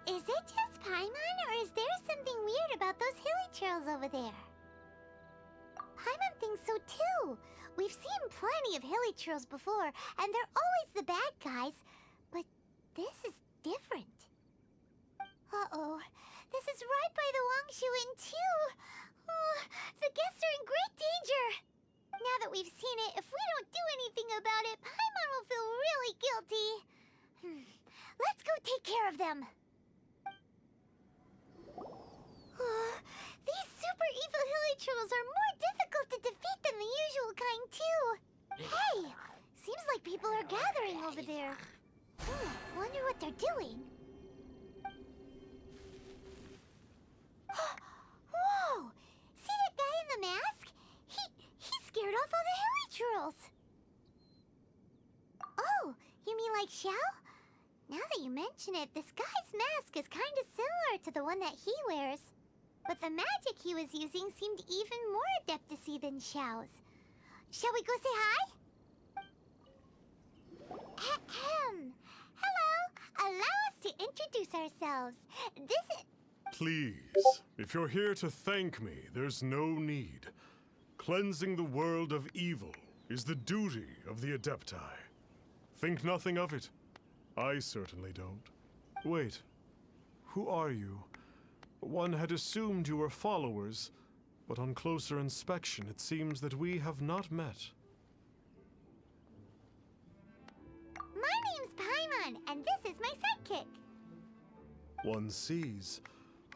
Is it just Paimon, or is there something weird about those hilly trails over there? Paimon thinks so too. We've seen plenty of hilly trails before, and they're always the bad guys. But this is different. Uh-oh. This is right by the Wangshu Inn too. Oh, the guests are in great danger. Now that we've seen it, if we don't do anything about it, Paimon will feel really guilty. Let's go take care of them. These super evil hilly trolls are more difficult to defeat than the usual kind, too. Hey! Seems like people are gathering over there. Wonder what they're doing. Whoa! See that guy in the mask? He scared off all the hilly trolls. Oh, you mean like Xiao? Now that you mention it, this guy's mask is kind of similar to the one that he wears. But the magic he was using seemed even more adeptacy than Xiao's. Shall we go say hi? Ahem. Hello. Allow us to introduce ourselves. This is... Please, if you're here to thank me, there's no need. Cleansing the world of evil is the duty of the Adepti. Think nothing of it. I certainly don't. Wait, who are you? One had assumed you were followers, but on closer inspection it seems that we have not met. My name's Paimon, and this is my sidekick. One sees.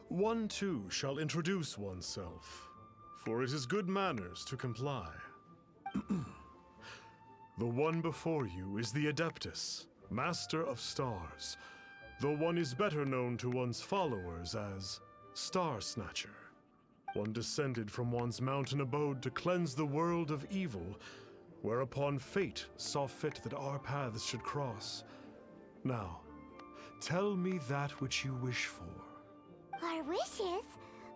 One too shall introduce oneself, for it is good manners to comply. The one before you is the Adeptus, Master of Stars, though one is better known to one's followers as Star Snatcher. One descended from one's mountain abode to cleanse the world of evil, whereupon fate saw fit that our paths should cross. Now, tell me that which you wish for. Our wishes?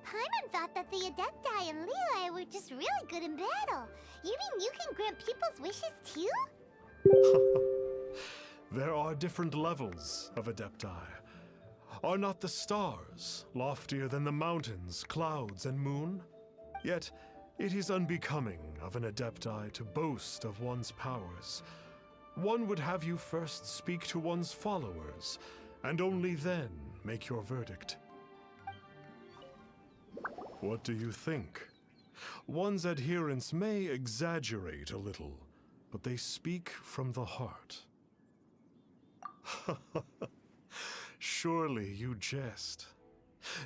Paimon thought that the Adepti and Leela were just really good in battle. You mean you can grant people's wishes too? There are different levels of Adepti. Are not the stars loftier than the mountains, clouds, and moon? Yet, it is unbecoming of an Adepti to boast of one's powers. One would have you first speak to one's followers, and only then make your verdict. What do you think? One's adherents may exaggerate a little, but they speak from the heart. Surely you jest.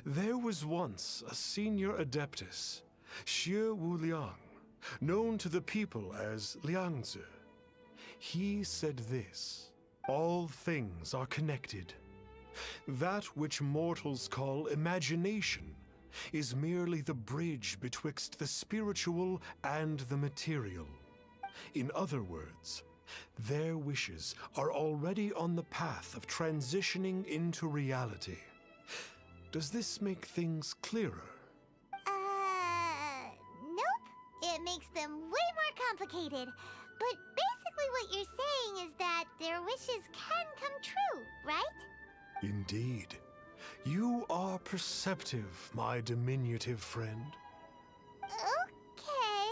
There was once a senior Adeptus, Xie Wuliang, known to the people as Liangzi. He said this: all things are connected. That which mortals call imagination is merely the bridge betwixt the spiritual and the material. In other words, their wishes are already on the path of transitioning into reality. Does this make things clearer? Nope. It makes them way more complicated. But basically what you're saying is that their wishes can come true, right? Indeed. You are perceptive, my diminutive friend. Okay.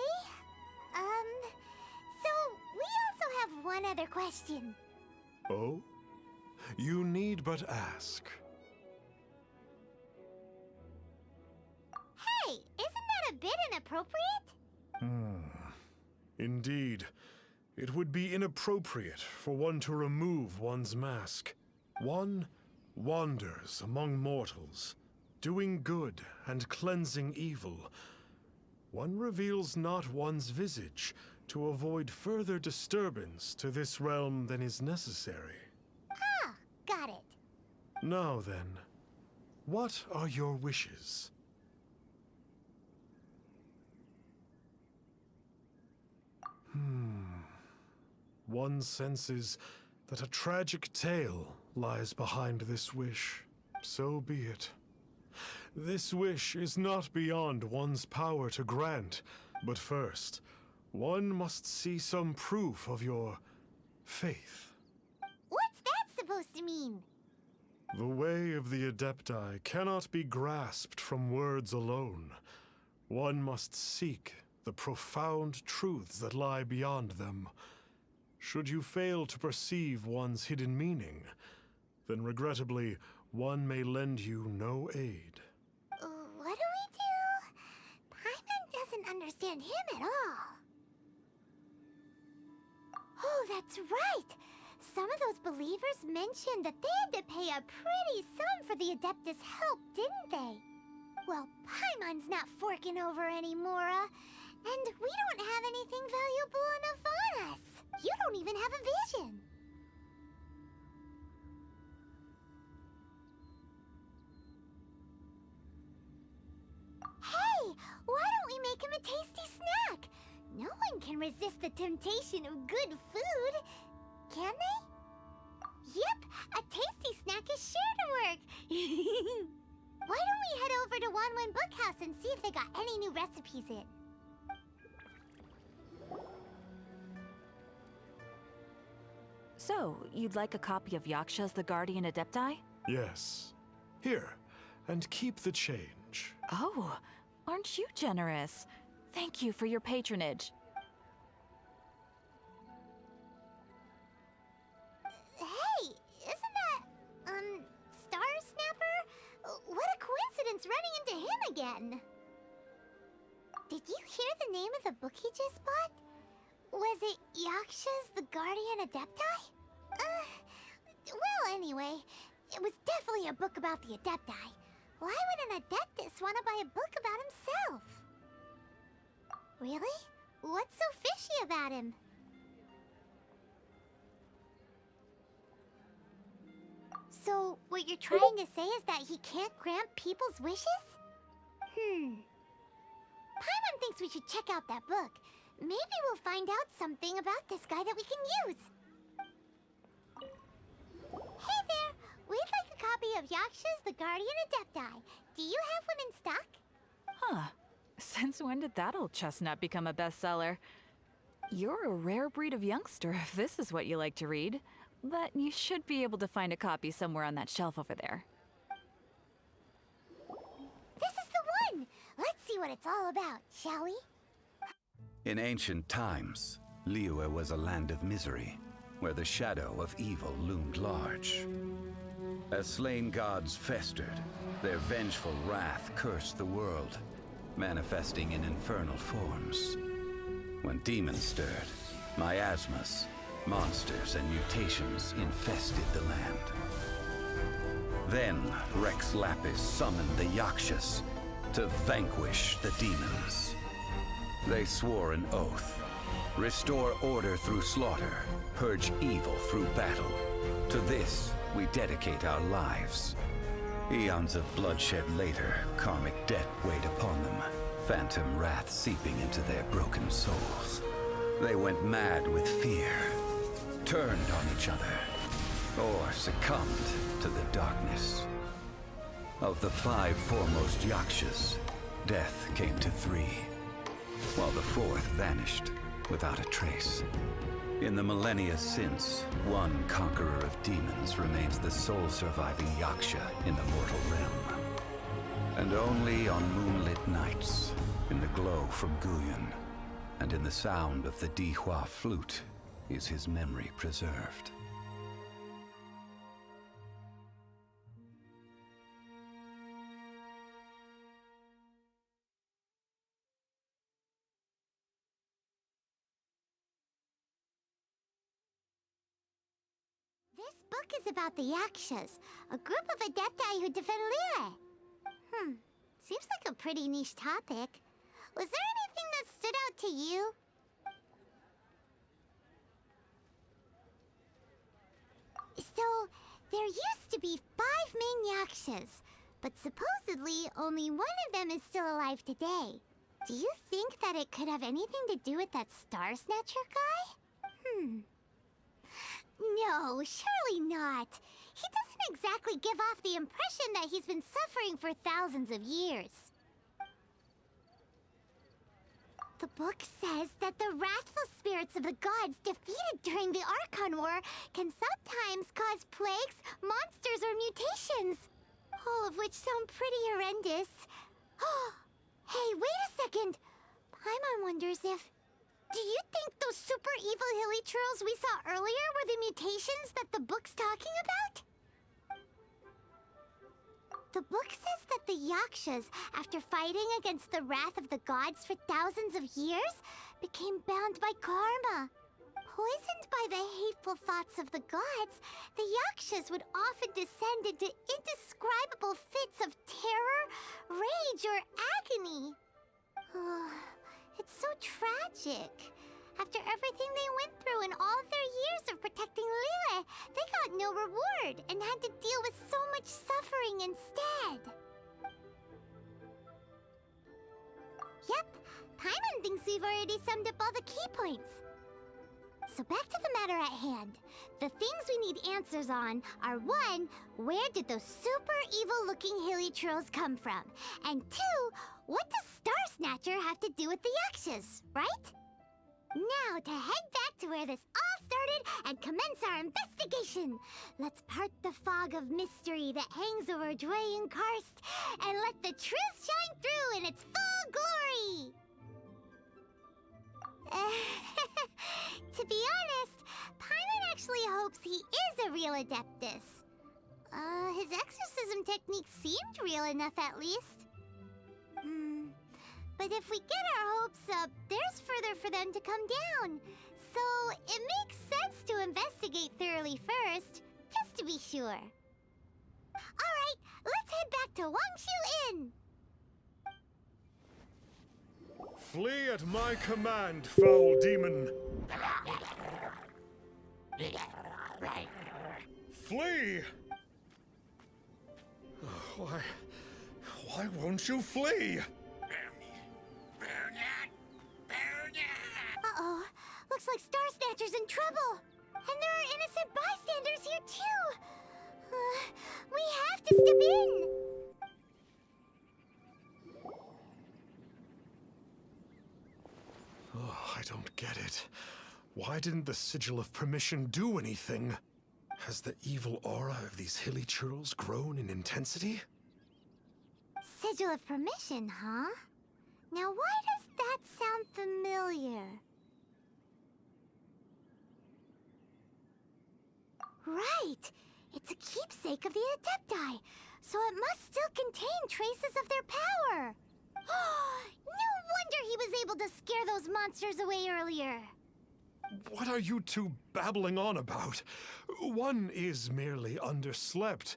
So we also have one other question. Oh? You need but ask. Hey, isn't that a bit inappropriate? Indeed. It would be inappropriate for one to remove one's mask. One wanders among mortals, doing good and cleansing evil. One reveals not one's visage to avoid further disturbance to this realm than is necessary. Ah, got it. Now then, what are your wishes? One senses that a tragic tale lies behind this wish. So be it. This wish is not beyond one's power to grant, but first, one must see some proof of your faith. What's that supposed to mean? The way of the Adepti cannot be grasped from words alone. One must seek the profound truths that lie beyond them. Should you fail to perceive one's hidden meaning, then regrettably, one may lend you no aid. What do we do? Paimon doesn't understand him at all. Oh, that's right! Some of those believers mentioned that they had to pay a pretty sum for the Adeptus' help, didn't they? Well, Paimon's not forking over anymore, and we don't have anything valuable enough on us. You don't even have a vision. Hey, why don't we make him a tasty snack? No one can resist the temptation of good food, can they? Yep, a tasty snack is sure to work. Why don't we head over to Wanwen Bookhouse and see if they got any new recipes in? So, you'd like a copy of Yaksha's The Guardian Adepti? Yes. Here, and keep the change. Oh, aren't you generous? Thank you for your patronage. Hey, isn't that, Star Snapper? What a coincidence running into him again. Did you hear the name of the book he just bought? Was it Yaksha's The Guardian Adepti? Well, anyway, it was definitely a book about the Adepti. Why would an Adeptus want to buy a book about himself? Really? What's so fishy about him? So, what you're trying to say is that he can't grant people's wishes? Paimon thinks we should check out that book. Maybe we'll find out something about this guy that we can use. Hey there! We'd like a copy of Yaksha's The Guardian Adepti. Do you have one in stock? Huh. Since when did that old chestnut become a bestseller? You're a rare breed of youngster if this is what you like to read. But you should be able to find a copy somewhere on that shelf over there. This is the one! Let's see what it's all about, shall we? In ancient times, Liyue was a land of misery, where the shadow of evil loomed large. As slain gods festered, their vengeful wrath cursed the world, manifesting in infernal forms. When demons stirred, miasmas, monsters, and mutations infested the land. Then Rex Lapis summoned the Yakshas to vanquish the demons. They swore an oath: restore order through slaughter, purge evil through battle. To this, we dedicate our lives. Eons of bloodshed later, karmic debt weighed upon them, phantom wrath seeping into their broken souls. They went mad with fear, turned on each other, or succumbed to the darkness. Of the 5 foremost Yakshas, death came to 3, while the 4th vanished without a trace. In the millennia since, one conqueror of demons remains the sole surviving Yaksha in the mortal realm. And only on moonlit nights, in the glow from Guyon, and in the sound of the Dihua flute, is his memory preserved. This book is about the Yakshas, a group of Adepti who defend Liyue. Seems like a pretty niche topic. Was there anything that stood out to you? So, there used to be 5 main Yakshas, but supposedly only one of them is still alive today. Do you think that it could have anything to do with that Star Snatcher guy? No, surely not. He doesn't exactly give off the impression that he's been suffering for thousands of years. The book says that the wrathful spirits of the gods defeated during the Archon War can sometimes cause plagues, monsters, or mutations. All of which sound pretty horrendous. Hey, wait a second! Paimon wonders if... Do you think those super evil hilichurls we saw earlier were the mutations that the book's talking about? The book says that the Yakshas, after fighting against the wrath of the gods for thousands of years, became bound by karma. Poisoned by the hateful thoughts of the gods, the Yakshas would often descend into indescribable fits of terror, rage, or agony. It's so tragic. After everything they went through in all their years of protecting Liyue, they got no reward and had to deal with so much suffering instead. Yep, Paimon thinks we've already summed up all the key points. So back to the matter at hand. The things we need answers on are 1, where did those super evil-looking hilichurls come from? And 2, what does Star Snatcher have to do with the Yakshas, right? Now to head back to where this all started and commence our investigation. Let's part the fog of mystery that hangs over Dwayne Karst and let the truth shine through in its full glory. To be honest, Paimon actually hopes he is a real Adeptus. His exorcism technique seemed real enough at least. But if we get our hopes up, there's further for them to come down. So it makes sense to investigate thoroughly first, just to be sure. Alright, let's head back to Wangshu Inn! Flee at my command, foul demon! Flee! Why won't you flee? Uh-oh, looks like Star Snatcher's in trouble! And there are innocent bystanders here too! We have to step in! Oh, I don't get it. Why didn't the Sigil of Permission do anything? Has the evil aura of these hilichurls grown in intensity? Sigil of Permission, huh? Now why does that sound familiar? Right! It's a keepsake of the Adepti, so it must still contain traces of their power! No wonder he was able to scare those monsters away earlier! What are you two babbling on about? One is merely underslept,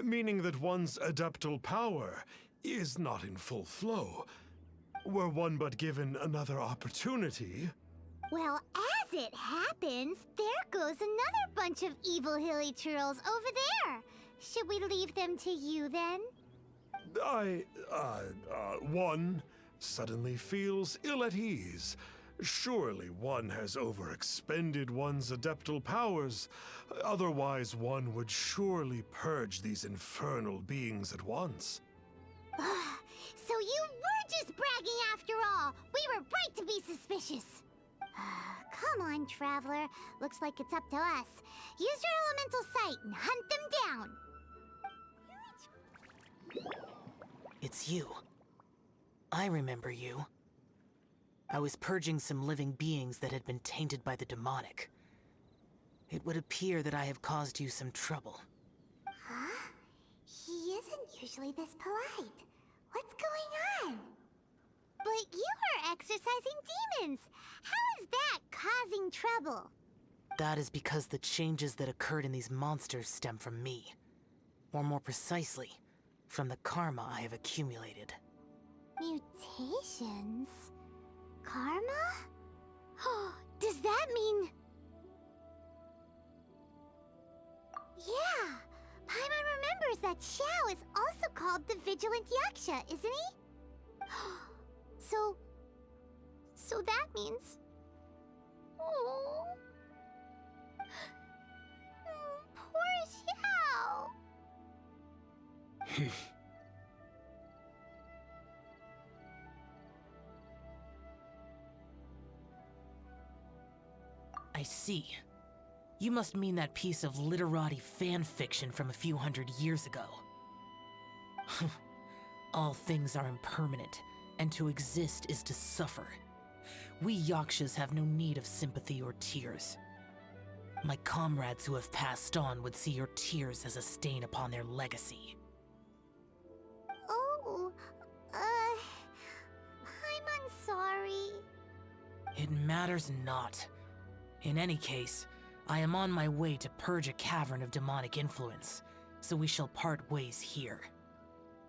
meaning that one's adeptal power is not in full flow. Were one but given another opportunity... Well, as it happens, there goes another bunch of evil hilichurls over there. Should we leave them to you, then? One suddenly feels ill at ease. Surely one has overexpended one's adeptal powers. Otherwise, one would surely purge these infernal beings at once. So you were just bragging after all! We were right to be suspicious! Come on, Traveler. Looks like it's up to us. Use your elemental sight and hunt them down! It's you. I remember you. I was purging some living beings that had been tainted by the demonic. It would appear that I have caused you some trouble. Huh? He isn't usually this polite. What's going on? But you are exorcising demons! How is that causing trouble? That is because the changes that occurred in these monsters stem from me. Or more precisely, from the karma I have accumulated. Mutations? Karma? Does that mean... Yeah! Paimon remembers that Xiao is also called the Vigilant Yaksha, isn't he? So that means... Oh... Poor Xiao! I see. You must mean that piece of literati fan fiction from a few hundred years ago. All things are impermanent, and to exist is to suffer. We Yakshas have no need of sympathy or tears. My comrades who have passed on would see your tears as a stain upon their legacy. Oh, I'm sorry. It matters not. In any case, I am on my way to purge a cavern of demonic influence, so we shall part ways here.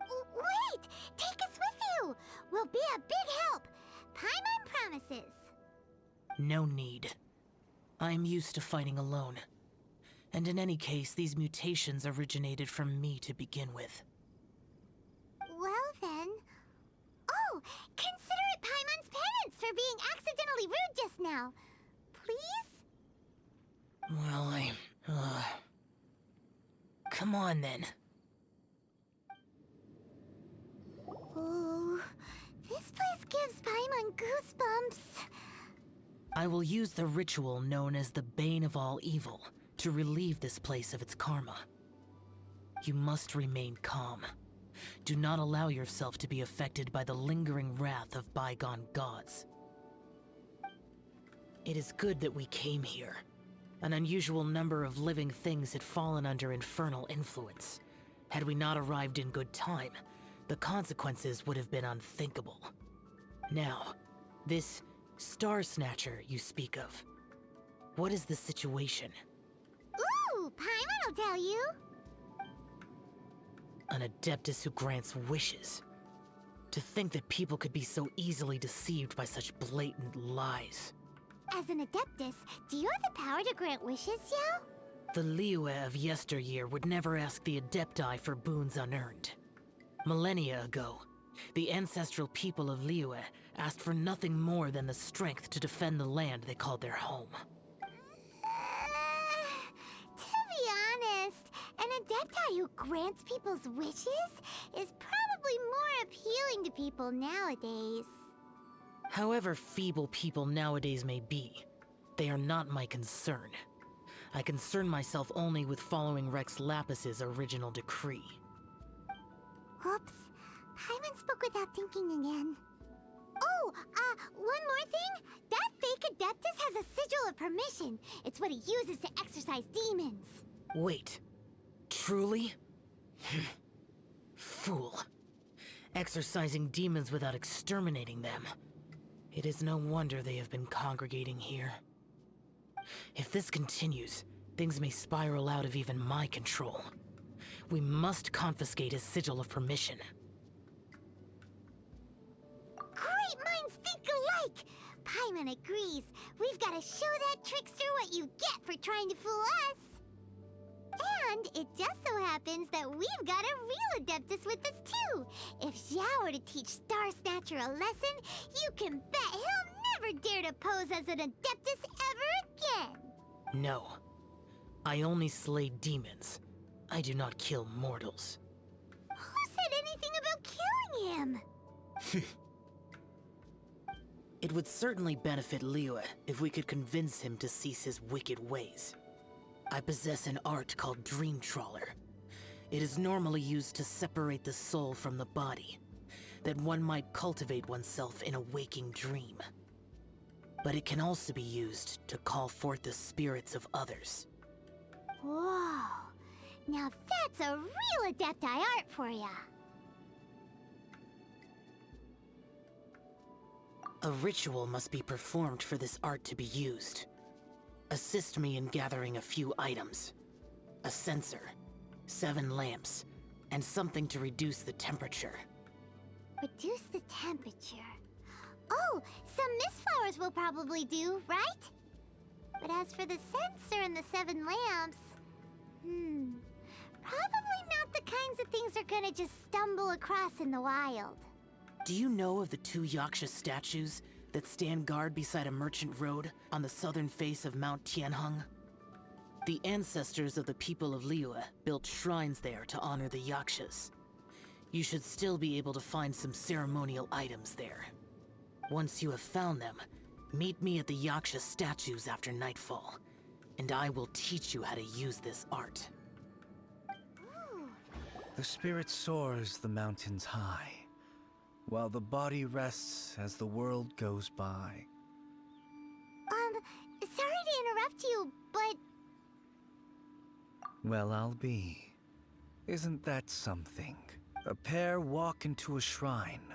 Wait! Take us with you! We'll be a big help! Paimon promises. No need. I am used to fighting alone. And in any case, these mutations originated from me to begin with. Well then... Oh! Consider it Paimon's penance for being accidentally rude just now. Please? Well, Come on then. Oh... This place gives Paimon goosebumps. I will use the ritual known as the Bane of All Evil to relieve this place of its karma. You must remain calm. Do not allow yourself to be affected by the lingering wrath of bygone gods. It is good that we came here. An unusual number of living things had fallen under infernal influence. Had we not arrived in good time, the consequences would have been unthinkable. Now, this Star Snatcher you speak of, what is the situation? Ooh, Paimon will tell you. An Adeptus who grants wishes. To think that people could be so easily deceived by such blatant lies. As an Adeptus, do you have the power to grant wishes, Xiao? The Liyue of yesteryear would never ask the Adepti for boons unearned. Millennia ago, the ancestral people of Liyue asked for nothing more than the strength to defend the land they called their home. To be honest, an Adepti who grants people's wishes is probably more appealing to people nowadays. However feeble people nowadays may be, they are not my concern. I concern myself only with following Rex Lapis's original decree. Oops. Paimon spoke without thinking again. Oh, one more thing. That fake Adeptus has a sigil of permission. It's what he uses to exorcise demons. Wait. Truly? Fool. Exorcising demons without exterminating them. It is no wonder they have been congregating here. If this continues, things may spiral out of even my control. We must confiscate his sigil of permission. Great minds think alike! Paimon agrees. We've got to show that trickster what you get for trying to fool us. And it just so happens that we've got a real Adeptus with us too. If Xiao were to teach Star Snatcher a lesson, you can bet he'll never dare to pose as an Adeptus ever again. No. I only slay demons. I do not kill mortals. Who said anything about killing him? It would certainly benefit Liyue if we could convince him to cease his wicked ways. I possess an art called Dream Trawler. It is normally used to separate the soul from the body, that one might cultivate oneself in a waking dream. But it can also be used to call forth the spirits of others. Whoa. Now that's a real Adepti art for ya. A ritual must be performed for this art to be used. Assist me in gathering a few items. A censer, 7 lamps, and something to reduce the temperature. Reduce the temperature. Oh, some mist flowers will probably do, right? But as for the censer and the 7 lamps... probably not the kinds of things they're gonna just stumble across in the wild. Do you know of the 2 Yaksha statues that stand guard beside a merchant road on the southern face of Mount Tianheng? The ancestors of the people of Liyue built shrines there to honor the Yakshas. You should still be able to find some ceremonial items there. Once you have found them, Meet me at the Yaksha statues after nightfall, and I will teach you how to use this art. The spirit soars the mountains high, while the body rests as the world goes by. Sorry to interrupt you, but Well, I'll be. Isn't that something? A pair walk into a shrine,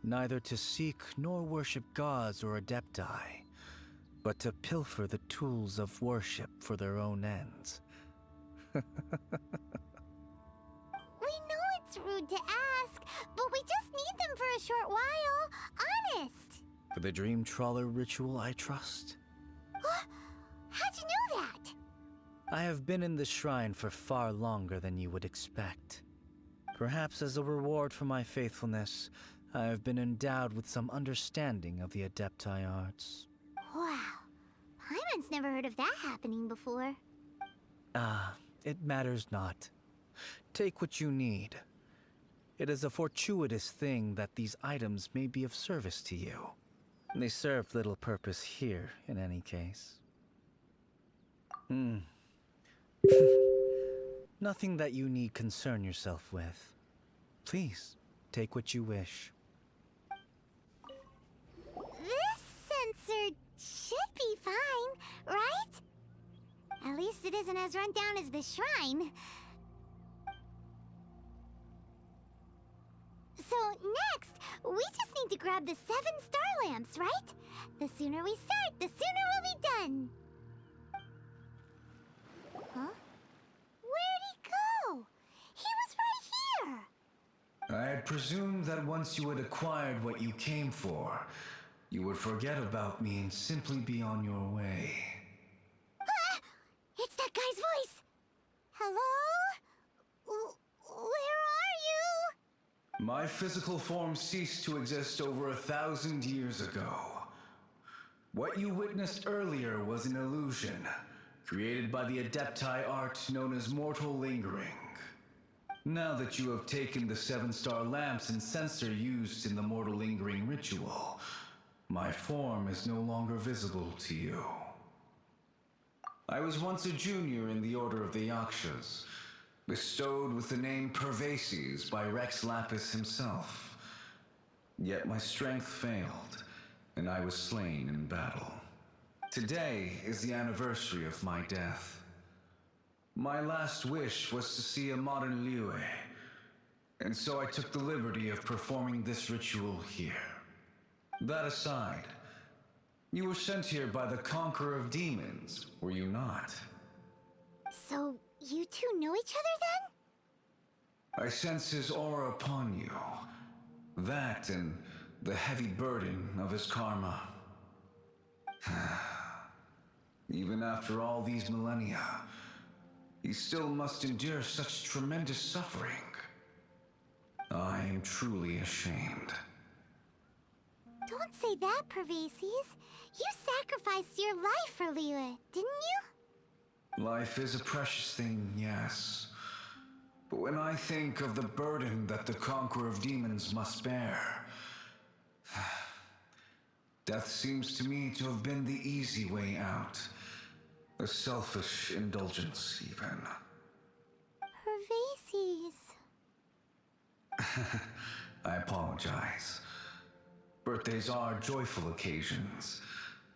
neither to seek nor worship gods or adepti, but to pilfer the tools of worship for their own ends. we know it's rude to ask, but we just need them for a short while. Honest. For the dream trawler ritual, I trust. How'd you know that? I have been in the shrine for far longer than you would expect. Perhaps as a reward for my faithfulness, I have been endowed with some understanding of the adepti arts. Wow. Paimon's never heard of that happening before. It matters not. Take what you need. It is a fortuitous thing that these items may be of service to you. They serve little purpose here, in any case. Nothing that you need concern yourself with. Please, take what you wish. This sensor should be fine, right? At least it isn't as run down as the shrine. So next, we just need to grab the 7 star lamps, right? The sooner we start, the sooner we'll be done. Huh? Where'd he go? He was right here. I had presumed that once you had acquired what you came for, you would forget about me and simply be on your way. Ah! It's that guy's voice. Hello? Where are you? My physical form ceased to exist over 1,000 years ago. What you witnessed earlier was an illusion, created by the adepti art known as mortal lingering. Now that you have taken the 7 star lamps and sensor used in the mortal lingering ritual, my form is no longer visible to you. I was once a junior in the Order of the Yakshas, bestowed with the name Pervases by Rex Lapis himself. Yet my strength failed, and I was slain in battle. Today is the anniversary of my death. My last wish was to see a modern Liyue, and so I took the liberty of performing this ritual here. That aside, you were sent here by the Conqueror of Demons, were you not? So, you two know each other then? I sense his aura upon you. That and the heavy burden of his karma. Even after all these millennia, he still must endure such tremendous suffering. I am truly ashamed. Don't say that, Pervases. You sacrificed your life for Liyue, didn't you? Life is a precious thing, yes. But when I think of the burden that the Conqueror of Demons must bear, death seems to me to have been the easy way out. A selfish indulgence, even. Pervases. I apologize. Birthdays are joyful occasions,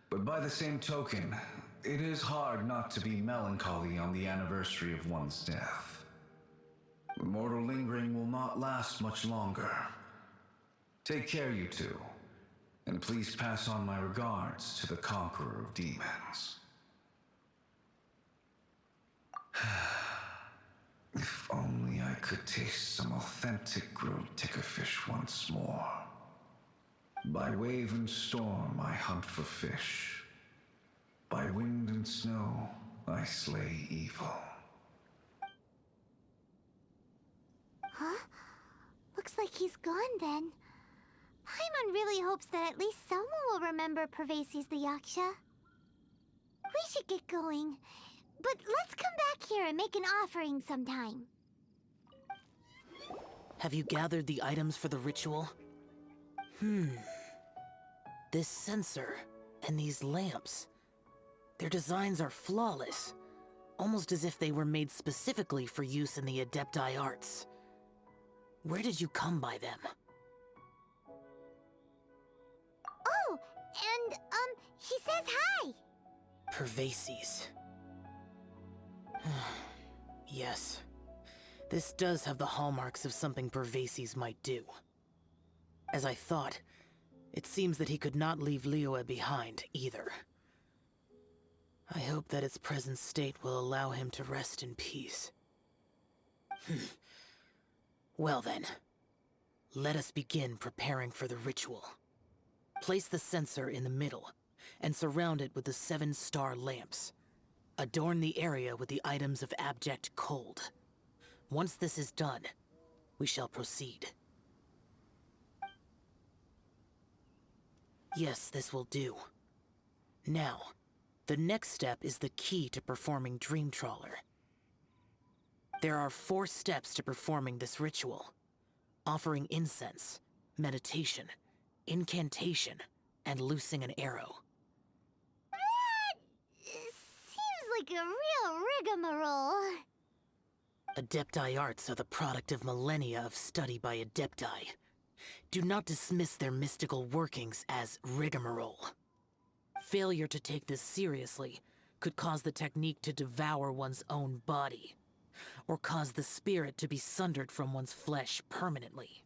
but by the same token, it is hard not to be melancholy on the anniversary of one's death. The mortal lingering will not last much longer. Take care, you two, and please pass on my regards to the Conqueror of Demons. If only I could taste some authentic grilled tickerfish once more. By wave and storm I hunt for fish. By wind and snow I slay evil. Huh? Looks like he's gone then. Paimon really hopes that at least someone will remember Pervases the Yaksha. We should get going. But let's come back here and make an offering sometime. Have you gathered the items for the ritual? This sensor. And these lamps. Their designs are flawless, almost as if they were made specifically for use in the Adepti arts. Where did you come by them? Oh, and, he says hi! Pervases. Yes. This does have the hallmarks of something Pervases might do. As I thought, it seems that he could not leave Liyue behind, either. I hope that its present state will allow him to rest in peace. Well then, let us begin preparing for the ritual. Place the censer in the middle, and surround it with the 7-star lamps. Adorn the area with the items of abject cold. Once this is done, we shall proceed. Yes, this will do. Now, the next step is the key to performing Dream Trawler. There are 4 steps to performing this ritual: offering incense, meditation, incantation, and loosing an arrow. Seems like a real rigmarole. Adepti arts are the product of millennia of study by Adepti. Do not dismiss their mystical workings as rigmarole. Failure to take this seriously could cause the technique to devour one's own body, or cause the spirit to be sundered from one's flesh permanently.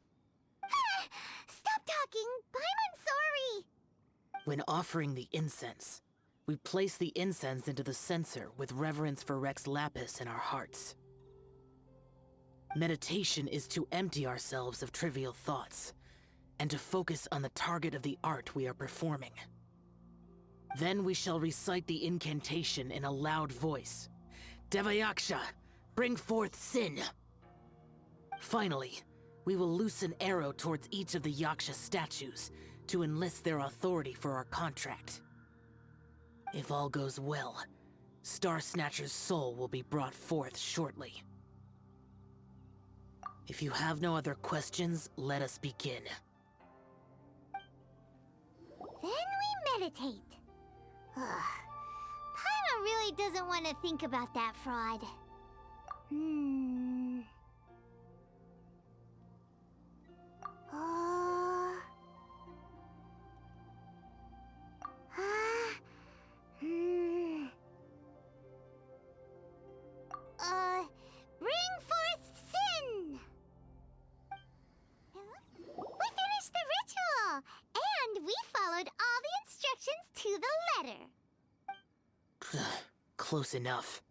Stop talking! Paimon's sorry! When offering the incense, we place the incense into the censer with reverence for Rex Lapis in our hearts. Meditation is to empty ourselves of trivial thoughts, and to focus on the target of the art we are performing. Then we shall recite the incantation in a loud voice. Devayaksha, bring forth sin! Finally, we will loose an arrow towards each of the Yaksha statues to enlist their authority for our contract. If all goes well, Star Snatcher's soul will be brought forth shortly. If you have no other questions, let us begin. Then we meditate. Paimon really doesn't want to think about that fraud. Bring forth sin! We finished the ritual! And we followed all the instructions to the letter. Close enough.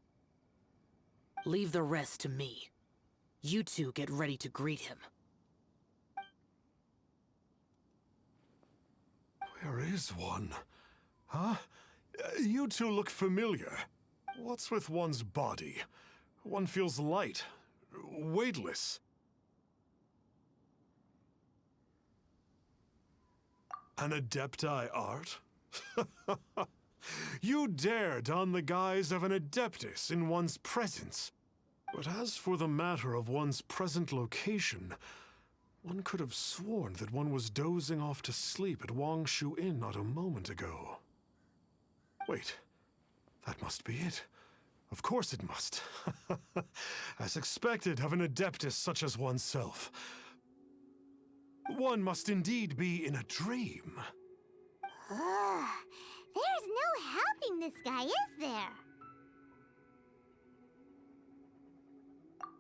Leave the rest to me. You two get ready to greet him. Where is one? Huh? You two look familiar. What's with one's body? One feels light, weightless. An Adepti art? You dare don the guise of an Adeptus in one's presence. But as for the matter of one's present location, one could have sworn that one was dozing off to sleep at Wangshu Inn not a moment ago. Wait, that must be it. Of course it must. As expected of an Adeptus such as oneself. One must indeed be in a dream. There's no helping this guy, is there?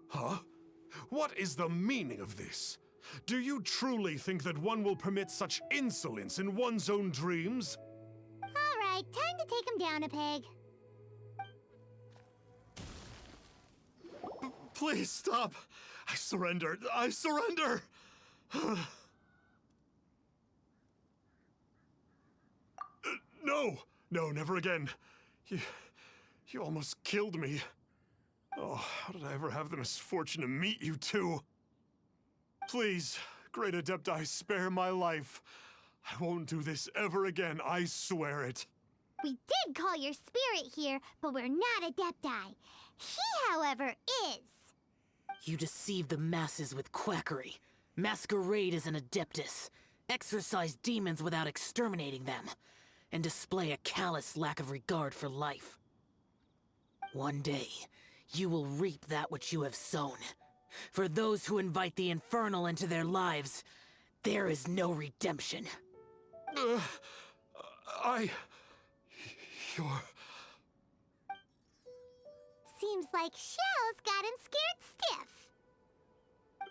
Huh? What is the meaning of this? Do you truly think that one will permit such insolence in one's own dreams? Alright, time to take him down a peg. Please stop! I surrender! I surrender! No! No, never again. You almost killed me. Oh, how did I ever have the misfortune to meet you two? Please, Great Adepti, spare my life. I won't do this ever again, I swear it. We did call your spirit here, but we're not Adepti. He, however, is. You deceive the masses with quackery. Masquerade as an Adeptus. Exorcise demons without exterminating them. and display a callous lack of regard for life. One day, you will reap that which you have sown. For those who invite the infernal into their lives, there is no redemption. You're... Seems like Xiao's got him scared stiff.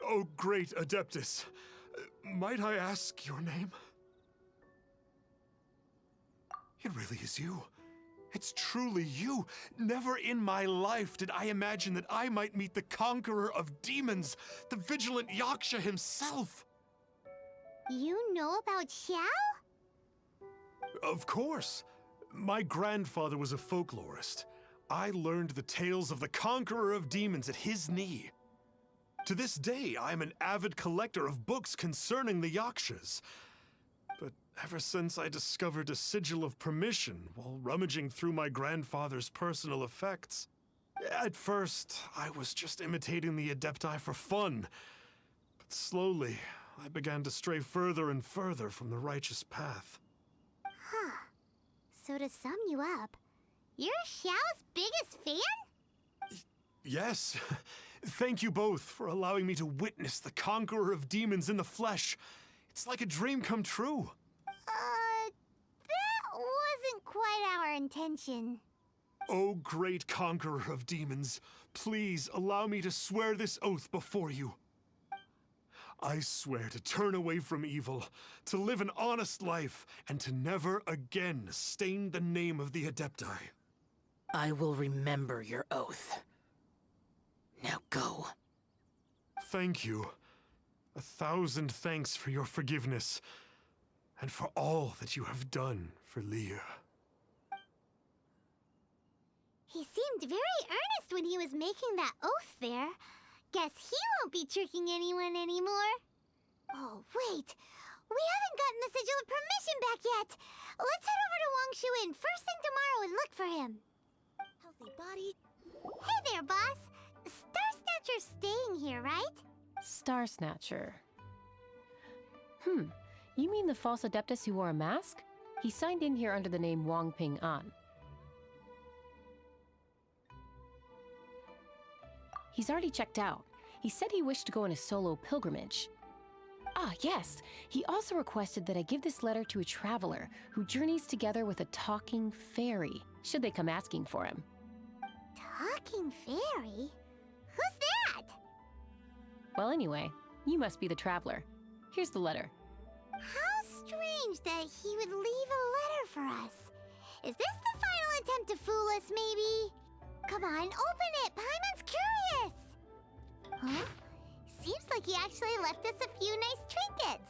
Oh, great Adeptus. Might I ask your name? It really is you. It's truly you. Never in my life did I imagine that I might meet the conqueror of demons, the vigilant Yaksha himself. You know about Xiao? Of course. My grandfather was a folklorist. I learned the tales of the conqueror of demons at his knee. To this day, I am an avid collector of books concerning the Yakshas. But ever since I discovered a sigil of permission while rummaging through my grandfather's personal effects, at first, I was just imitating the Adepti for fun. But slowly, I began to stray further and further from the righteous path. Huh. So to sum you up, you're Xiao's biggest fan? Yes. Thank you both for allowing me to witness the conqueror of demons in the flesh. It's like a dream come true. That wasn't quite our intention. Oh, great conqueror of demons, please allow me to swear this oath before you. I swear to turn away from evil, to live an honest life, and to never again stain the name of the Adepti. I will remember your oath. Now go. Thank you. 1,000 thanks for your forgiveness, and for all that you have done for Leah. He seemed very earnest when he was making that oath there. Guess he won't be tricking anyone anymore. Oh, wait. We haven't gotten the sigil of permission back yet. Let's head over to Wangshu Inn first thing tomorrow and look for him. Healthy body. Hey there, boss. Star Snatcher's staying here, right? Star Snatcher. You mean the false Adeptus who wore a mask? He signed in here under the name Wang Ping An. He's already checked out. He said he wished to go on a solo pilgrimage. Ah, yes. He also requested that I give this letter to a traveler who journeys together with a talking fairy, should they come asking for him. Talking fairy? Who's that? Well, anyway, you must be the traveler. Here's the letter. How strange that he would leave a letter for us. Is this the final attempt to fool us, maybe? Come on, open it! Paimon's curious! Huh? Seems like he actually left us a few nice trinkets.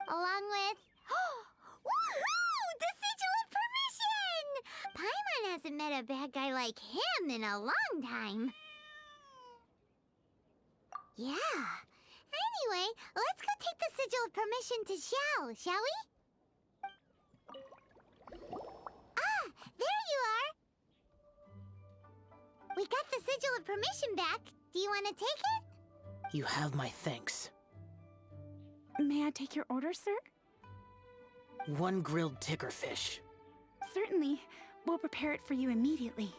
Along with... Woohoo! The sigil of permission! Paimon hasn't met a bad guy like him in a long time. Yeah. Anyway, let's go take the sigil of permission to Xiao, shall we? Ah, there you are! We got the sigil of permission back. Do you want to take it? You have my thanks. May I take your order, sir? 1 grilled ticker fish. Certainly. We'll prepare it for you immediately.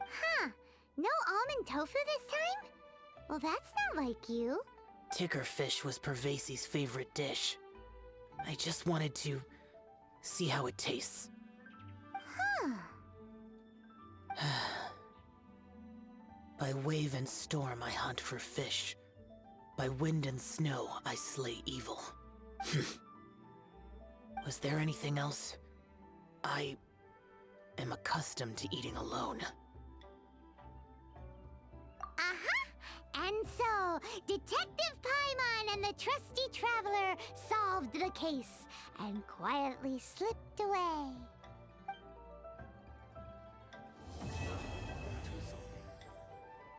Huh. No almond tofu this time? Well, that's not like you. Ticker fish was Pervasi's favorite dish. I just wanted to see how it tastes. Huh. By wave and storm I hunt for fish. By wind and snow I slay evil. Was there anything else? am accustomed to eating alone. And so, Detective Paimon and the trusty traveler solved the case and quietly slipped away.